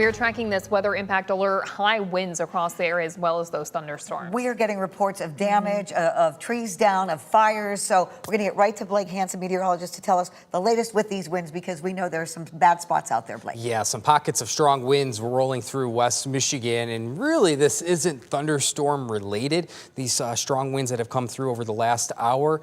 We are tracking this weather impact alert, high winds across the area as well as those thunderstorms. We are getting reports of damage, of trees down, of fires. So we're going to get right to Blake Hansen, meteorologist, to tell us the latest with these winds because we know there are some bad spots out there, Blake. Yeah, some pockets of strong winds rolling through West Michigan. And really, this isn't thunderstorm related. These strong winds that have come through over the last hour,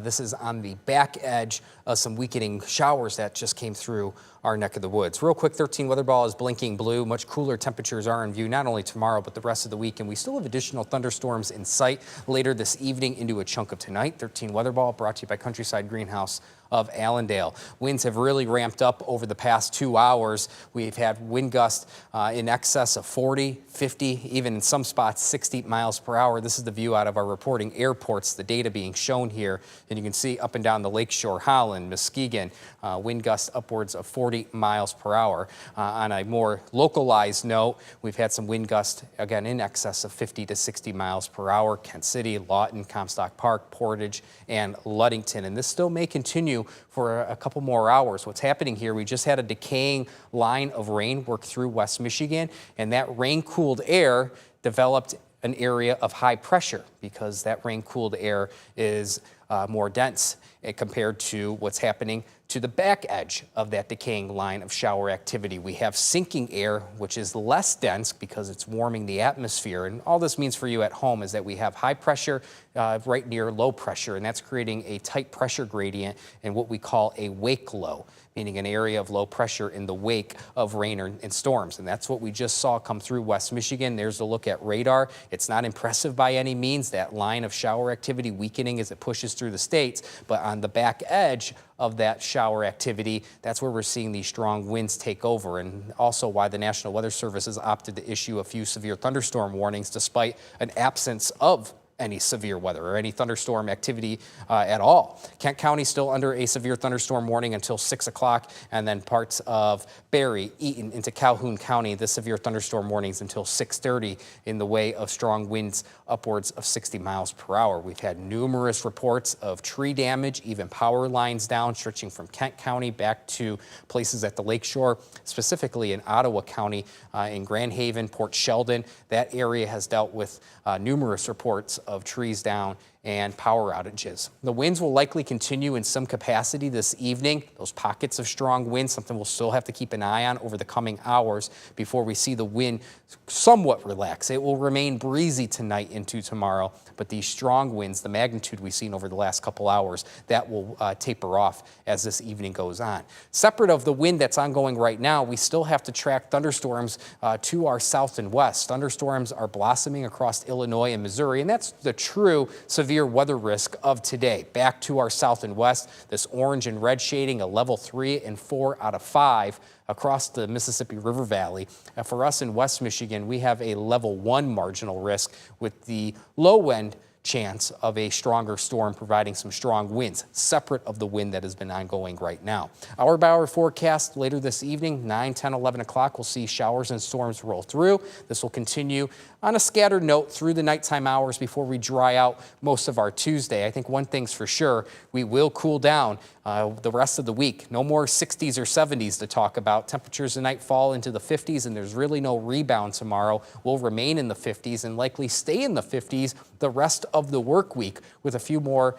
this is on the back edge of some weakening showers that just came through our neck of the woods. Real quick, 13 weather ball is blinking blue. Much cooler temperatures are in view not only tomorrow but the rest of the week, and we still have additional thunderstorms in sight later this evening into a chunk of tonight. 13 weather ball brought to you by Countryside Greenhouse of Allendale. Winds have really ramped up over the past 2 hours. We've had wind gusts in excess of 40, 50, even in some spots 60 miles per hour. This is the view out of our reporting airports, the data being shown here. And you can see up and down the lakeshore, Holland, Muskegon, wind gusts upwards of 40 miles per hour. On a more localized note, we've had some wind gusts, again, in excess of 50 to 60 miles per hour. Kent City, Lawton, Comstock Park, Portage, and Ludington. And this still may continue for a couple more hours. What's happening here, we just had a decaying line of rain work through West Michigan, and that rain-cooled air developed an area of high pressure because that rain-cooled air is more dense compared to what's happening to the back edge of that decaying line of shower activity. We have sinking air, which is less dense because it's warming the atmosphere. And all this means for you at home is that we have high pressure right near low pressure, and that's creating a tight pressure gradient in what we call a wake low, meaning an area of low pressure in the wake of rain and storms. And that's what we just saw come through West Michigan. There's a look at radar. It's not impressive by any means, that line of shower activity weakening as it pushes through the states, but on the back edge of that shower activity, that's where we're seeing these strong winds take over, and also why the National Weather Service has opted to issue a few severe thunderstorm warnings despite an absence of any severe weather or any thunderstorm activity at all. Kent County still under a severe thunderstorm warning until 6 o'clock, and then parts of Berry, Eaton into Calhoun County, the severe thunderstorm warnings until 6:30 in the way of strong winds upwards of 60 miles per hour. We've had numerous reports of tree damage, even power lines down, stretching from Kent County back to places at the lakeshore, specifically in Ottawa County, in Grand Haven, Port Sheldon. That area has dealt with numerous reports of trees down and power outages. The winds will likely continue in some capacity this evening. Those pockets of strong wind, something we'll still have to keep an eye on over the coming hours before we see the wind somewhat relax. It will remain breezy tonight into tomorrow, but these strong winds, the magnitude we've seen over the last couple hours, that will taper off as this evening goes on. Separate of the wind that's ongoing right now, we still have to track thunderstorms to our south and west. Thunderstorms are blossoming across Illinois and Missouri, and that's the true severe weather risk of today. Back to our south and west, this orange and red shading, a level 3 and 4 out of 5 across the Mississippi River Valley. For us in West Michigan, we have a level 1 marginal risk with the low end chance of a stronger storm providing some strong winds, separate of the wind that has been ongoing right now. Hour by hour forecast later this evening, 9, 10, 11 o'clock, we'll see showers and storms roll through. This will continue on a scattered note through the nighttime hours before we dry out most of our Tuesday. I think one thing's for sure, we will cool down the rest of the week. No more 60s or 70s to talk about. Temperatures tonight fall into the 50s, and there's really no rebound tomorrow. We'll remain in the 50s and likely stay in the 50s the rest of the work week with a few more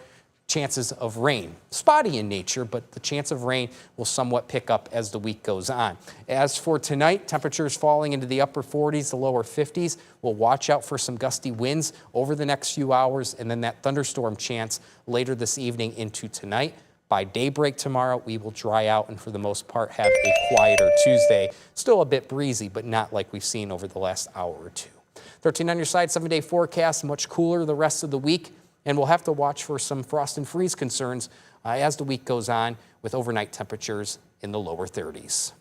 chances of rain. Spotty in nature, but the chance of rain will somewhat pick up as the week goes on. As for tonight, temperatures falling into the upper 40s, the lower 50s. We'll watch out for some gusty winds over the next few hours, and then that thunderstorm chance later this evening into tonight. By daybreak tomorrow, we will dry out and for the most part have a quieter Tuesday. Still a bit breezy, but not like we've seen over the last hour or two. 13 on your side, 7-day forecast, much cooler the rest of the week. And we'll have to watch for some frost and freeze concerns as the week goes on with overnight temperatures in the lower 30s.